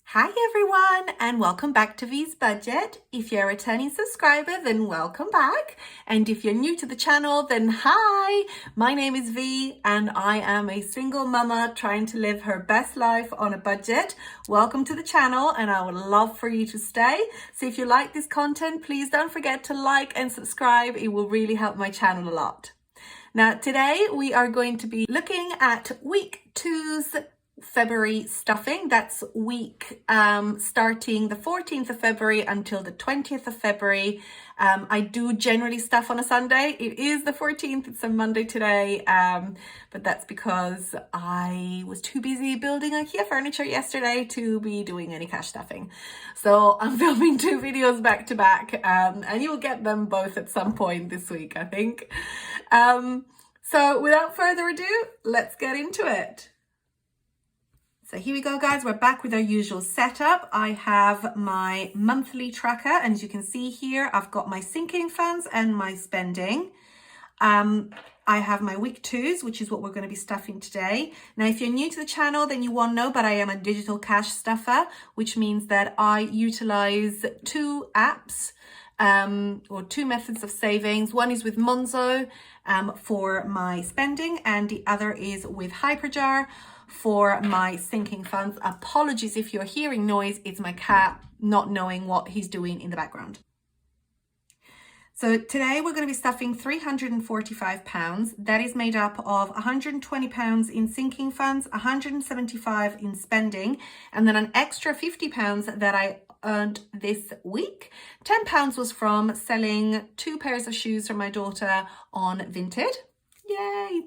Hi everyone, and welcome back to V's Budget. If you're a returning subscriber, then welcome back. And if you're new to the channel, then hi! My name is V and I am a single mama trying to live her best life on a budget. Welcome to the channel and I would love for you to stay. So if you like this content, please don't forget to like and subscribe. It will really help my channel a lot. Now today we are going to be looking at week 2's February stuffing. That's week starting the 14th of February until the 20th of February. I do generally stuff on a Sunday. It is the 14th, it's a Monday today, but that's because I was too busy building IKEA furniture yesterday to be doing any cash stuffing. So I'm filming 2 videos back to back, and you'll get them both at some point this week, I think. So without further ado, let's get into it. So here we go, guys. We're back with our usual setup. I have my monthly tracker, and as you can see here, I've got my sinking funds and my spending. I have my week 2's, which is what we're going to be stuffing today. Now, if you're new to the channel, then you won't know, but I am a digital cash stuffer, which means that I utilize 2 apps or 2 methods of savings. One is with Monzo for my spending, and the other is with Hyperjar for my sinking funds. Apologies if you're hearing noise, it's my cat not knowing what he's doing in the background. So today we're going to be stuffing £345. That is made up of £120 in sinking funds, £175 in spending, and then an extra £50 that I earned this week. £10 was from selling 2 pairs of shoes from my daughter on Vinted. Yay!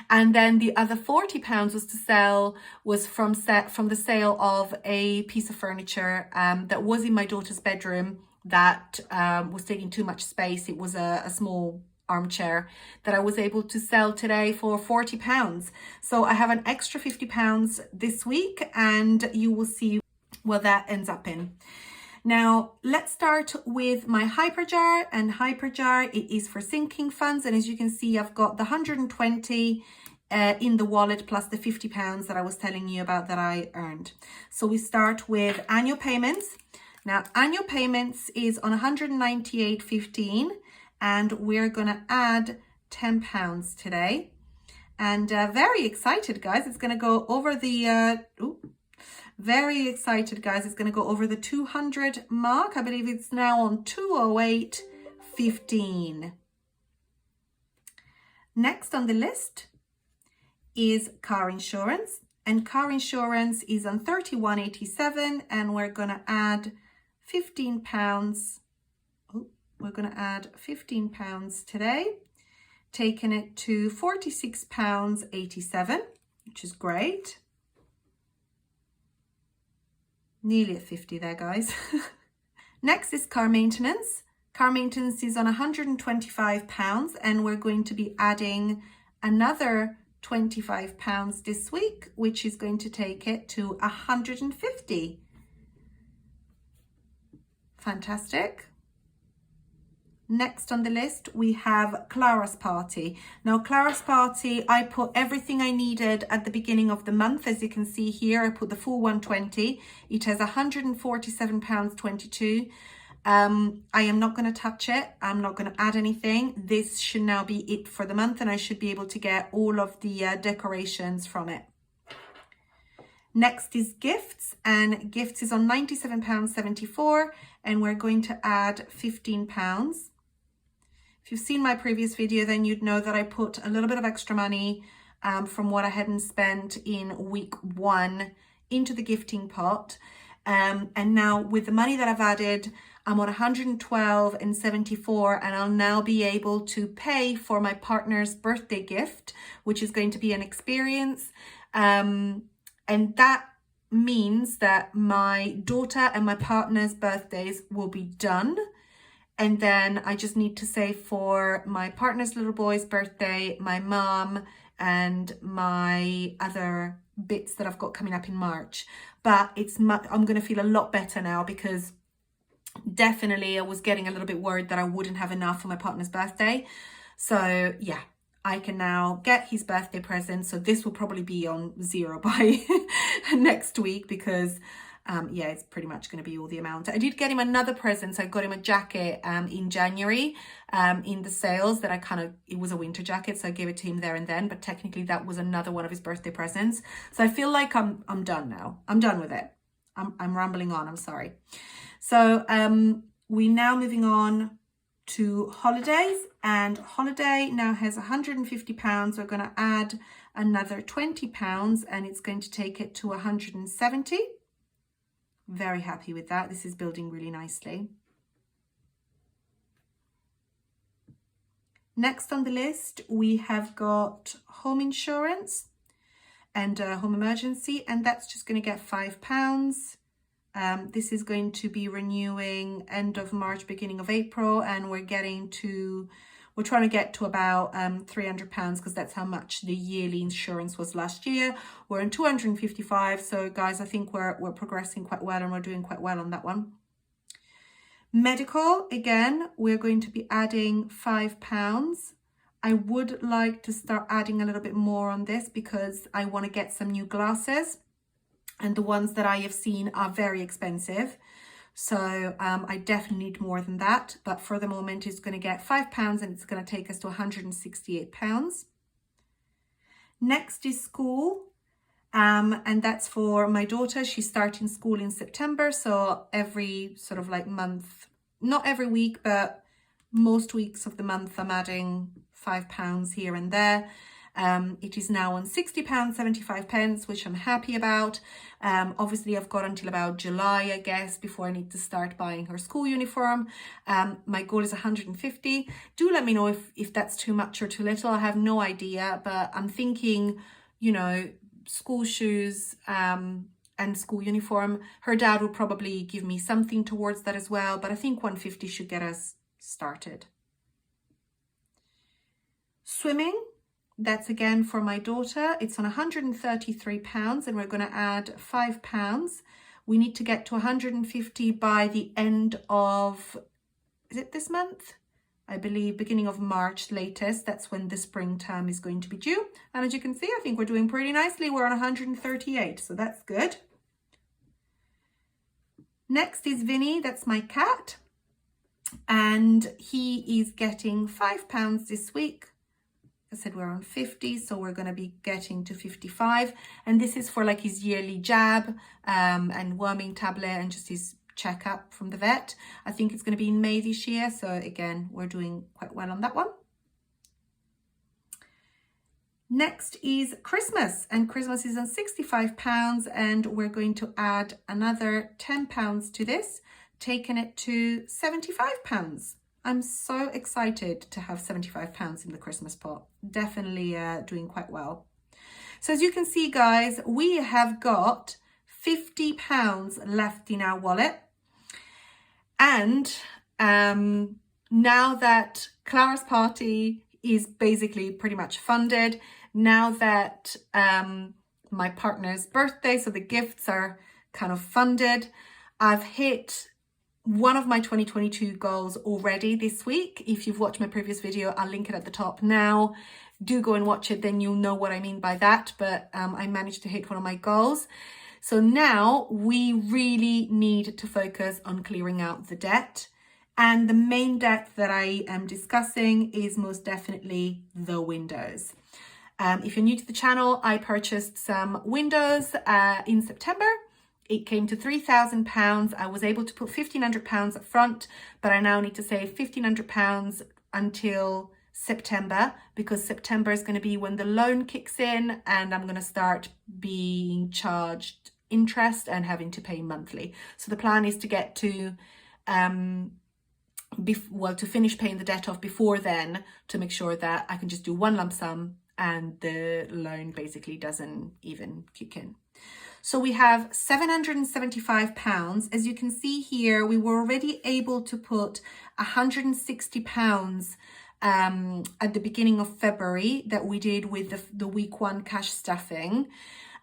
And then the other £40 was from the sale of a piece of furniture that was in my daughter's bedroom that was taking too much space. It was a small armchair that I was able to sell today for £40. So I have an extra £50 this week, and you will see what that ends up in. Now, let's start with my Hyperjar, and Hyperjar, it is for sinking funds. And as you can see, I've got the 120 in the wallet plus the £50 that I was telling you about that I earned. So we start with annual payments. Now, annual payments is on 198.15, and we're going to add £10 today. And very excited, guys. It's going to go over the... Very excited, guys. It's going to go over the 200 mark. I believe it's now on 208.15. Next on the list is car insurance. And car insurance is on 31.87, and we're going to add £15. We're going to add £15 today, taking it to £46.87, which is great. Nearly at 50 there, guys. Next is car maintenance. Car maintenance is on £125, and we're going to be adding another £25 this week, which is going to take it to £150. Fantastic. Next on the list, we have Clara's party. Now, Clara's party, I put everything I needed at the beginning of the month. As you can see here, I put the full 120. It has £147.22. I am not going to touch it. I'm not going to add anything. This should now be it for the month, and I should be able to get all of the decorations from it. Next is gifts, and gifts is on £97.74, and we're going to add £15. If you've seen my previous video, then you'd know that I put a little bit of extra money from what I hadn't spent in week 1 into the gifting pot. And now with the money that I've added, I'm on £112.74, and I'll now be able to pay for my partner's birthday gift, which is going to be an experience. And that means that my daughter and my partner's birthdays will be done. And then I just need to save for my partner's little boy's birthday, my mom, and my other bits that I've got coming up in March. But I'm going to feel a lot better now, because definitely I was getting a little bit worried that I wouldn't have enough for my partner's birthday. So yeah, I can now get his birthday present. So this will probably be on 0 by next week, because yeah, it's pretty much going to be all the amount. I did get him another present. So I got him a jacket in January in the sales that it was a winter jacket. So I gave it to him there and then, but technically that was another one of his birthday presents. So I feel like I'm done now. I'm done with it. I'm rambling on. I'm sorry. So we're now moving on to holidays, and holiday now has £150. We're going to add another £20 and it's going to take it to 170. Very happy with that. This is building really nicely. Next on the list, we have got home insurance and home emergency, and that's just going to get £5. This is going to be renewing end of March, beginning of April, and we're trying to get to about £300 because that's how much the yearly insurance was last year. We're on 255. So guys, I think we're progressing quite well and we're doing quite well on that one. Medical, again, we're going to be adding £5. I would like to start adding a little bit more on this because I want to get some new glasses, and the ones that I have seen are very expensive. So I definitely need more than that. But for the moment, it's going to get £5 and it's going to take us to £168. Next is school. And that's for my daughter. She's starting school in September. So every sort of like month, not every week, but most weeks of the month, I'm adding £5 here and there. It is now on £60.75, which I'm happy about. Obviously, I've got until about July, I guess, before I need to start buying her school uniform. My goal is 150. Do let me know if that's too much or too little. I have no idea, but I'm thinking, you know, school shoes and school uniform. Her dad will probably give me something towards that as well, but I think 150 should get us started. Swimming. That's again for my daughter. It's on £133 and we're going to add £5. We need to get to 150 by the end of, is it this month? I believe beginning of March latest. That's when the spring term is going to be due. And as you can see, I think we're doing pretty nicely. We're on 138, so that's good. Next is Vinny, that's my cat. And he is getting £5 this week. I said we're on 50, so we're going to be getting to 55. And this is for like his yearly jab and worming tablet and just his checkup from the vet. I think it's going to be in May this year. So again, we're doing quite well on that one. Next is Christmas, and Christmas is on £65 and we're going to add another £10 to this, taking it to £75. I'm so excited to have £75 in the Christmas pot. Definitely doing quite well. So as you can see, guys, we have got £50 left in our wallet. And now that Clara's party is basically pretty much funded, now that my partner's birthday, so the gifts are kind of funded, I've hit one of my 2022 goals already this week. If you've watched my previous video, I'll link it at the top now. Do go and watch it, then you'll know what I mean by that. But I managed to hit one of my goals. So now we really need to focus on clearing out the debt. And the main debt that I am discussing is most definitely the windows. If you're new to the channel, I purchased some windows in September. It came to £3,000. I was able to put £1,500 up front, but I now need to save £1,500 until September, because September is going to be when the loan kicks in and I'm going to start being charged interest and having to pay monthly. So the plan is to get to, to finish paying the debt off before then, to make sure that I can just do one lump sum and the loan basically doesn't even kick in. So we have £775. As you can see here, we were already able to put £160 at the beginning of February that we did with the week one cash stuffing.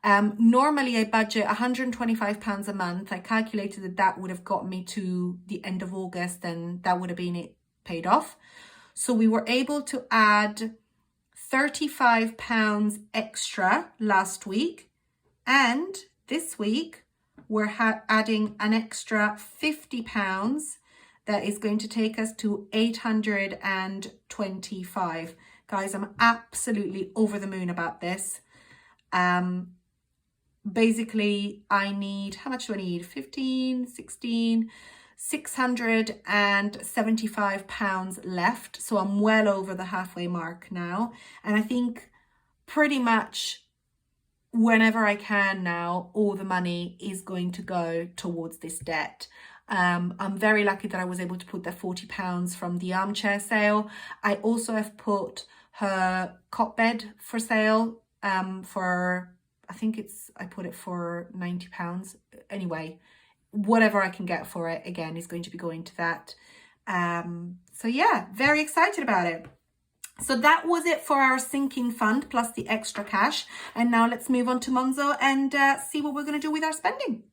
Normally I budget £125 a month. I calculated that that would have got me to the end of August and that would have been it paid off. So we were able to add £35 extra last week. And this week, we're adding an extra £50. That is going to take us to 825. Guys, I'm absolutely over the moon about this. Basically, I need, how much do I need? 15, 16, £675 left. So I'm well over the halfway mark now. And I think pretty much whenever I can now, all the money is going to go towards this debt. I'm very lucky that I was able to put that £40 from the armchair sale. I also have put her cot bed for sale for, I think I put it for £90. Anyway, whatever I can get for it, again, is going to be going to that. So yeah, very excited about it. So that was it for our sinking fund plus the extra cash. And now let's move on to Monzo and see what we're going to do with our spending.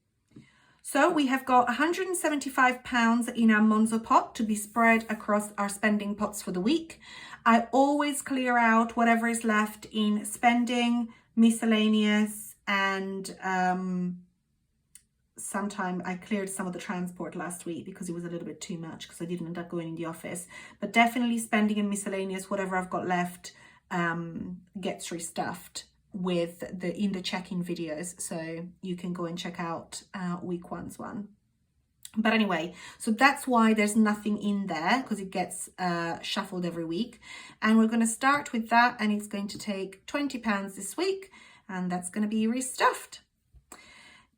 So we have got £175 in our Monzo pot to be spread across our spending pots for the week. I always clear out whatever is left in spending, miscellaneous, and sometime I cleared some of the transport last week because it was a little bit too much because I didn't end up going in the office. But definitely spending and miscellaneous, whatever I've got left, gets restuffed with in the check-in videos, so you can go and check out week one's one. But anyway, so that's why there's nothing in there, because it gets shuffled every week. And we're going to start with that, and it's going to take £20 this week, and that's going to be restuffed.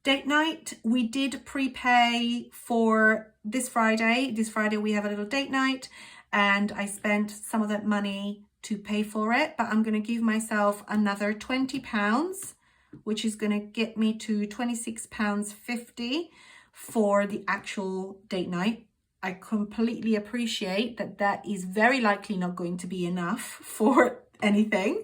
Date night, we did prepay for this Friday. This Friday we have a little date night, and I spent some of that money to pay for it, but I'm going to give myself another £20, which is going to get me to £26.50 for the actual date night. I completely appreciate that that is very likely not going to be enough for anything,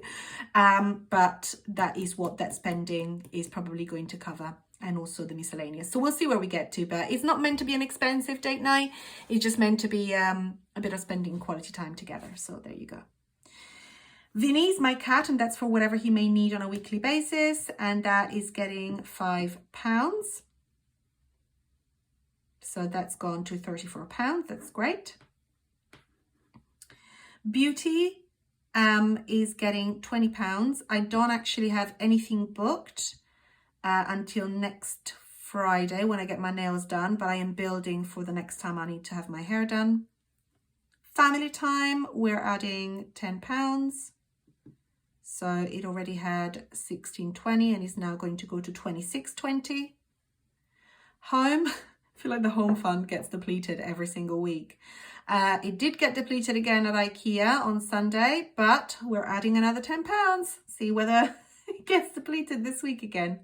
but that is what that spending is probably going to cover, and also the miscellaneous. So we'll see where we get to, but it's not meant to be an expensive date night. It's just meant to be a bit of spending quality time together. So there you go. Vinny's my cat, and that's for whatever he may need on a weekly basis, and that is getting £5. So that's gone to £34. That's great. Beauty is getting £20. I don't actually have anything booked until next Friday when I get my nails done, but I am building for the next time I need to have my hair done. Family time, we're adding £10. So it already had £16.20 and is now going to go to £26.20. Home, I feel like the home fund gets depleted every single week. It did get depleted again at IKEA on Sunday, but we're adding another £10. See whether it gets depleted this week again.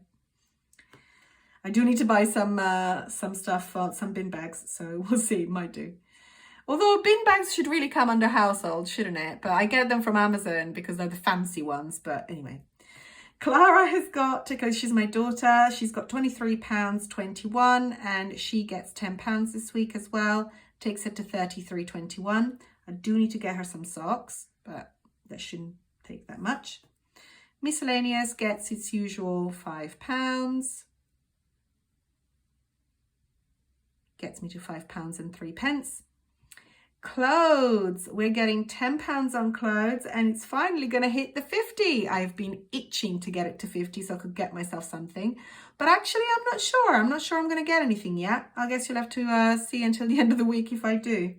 I do need to buy some stuff, some bin bags, so we'll see, it might do. Although bin bags should really come under household, shouldn't it? But I get them from Amazon because they're the fancy ones. But anyway, Clara has got, because she's my daughter, she's got £23.21 and she gets £10 this week as well. Takes it to £33.21. I do need to get her some socks, but that shouldn't take that much. Miscellaneous gets its usual £5. Gets me to £5.03. Clothes, we're getting £10 on clothes, and it's finally going to hit the 50. I've been itching to get it to 50 so I could get myself something, but actually I'm not sure I'm going to get anything yet. I guess you'll have to see until the end of the week if I do.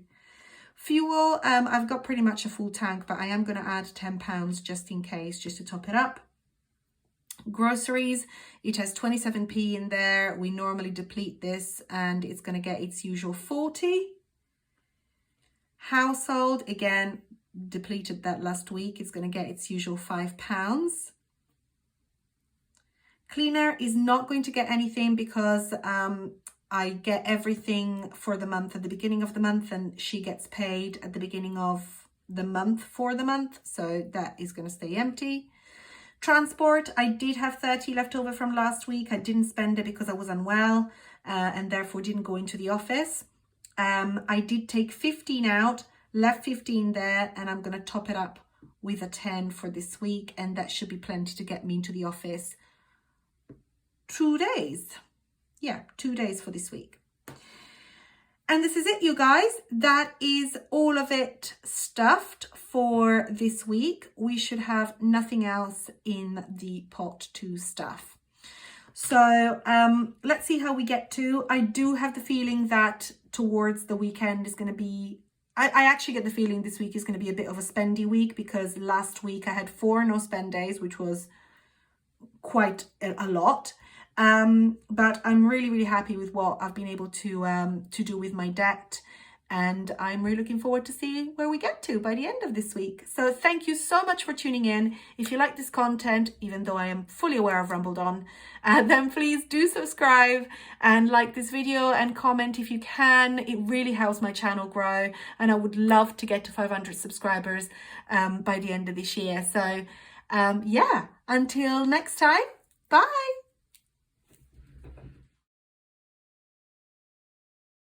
Fuel, I've got pretty much a full tank, but I am going to add £10 just in case, just to top it up. Groceries, it has 27p in there. We normally deplete this and it's going to get its usual 40. Household, again, depleted that last week. It's going to get its usual £5. Cleaner is not going to get anything because I get everything for the month at the beginning of the month, and she gets paid at the beginning of the month for the month. So that is going to stay empty. Transport, I did have 30 left over from last week. I didn't spend it because I was unwell and therefore didn't go into the office. I did take 15 out, left 15 there, and I'm going to top it up with a 10 for this week, and that should be plenty to get me into the office 2 days. yeah, 2 days for this week. And this is it, you guys. That is all of it stuffed for this week. We should have nothing else in the pot to stuff. So let's see how we get to. I do have the feeling that towards the weekend is going to be, I actually get the feeling this week is going to be a bit of a spendy week, because last week I had 4 no spend days, which was quite a lot. But I'm really, really happy with what I've been able to do with my debt. And I'm really looking forward to see where we get to by the end of this week. So thank you so much for tuning in. If you like this content, even though I am fully aware I've rambled on, then please do subscribe and like this video and comment if you can. It really helps my channel grow, and I would love to get to 500 subscribers by the end of this year. So yeah, until next time, bye.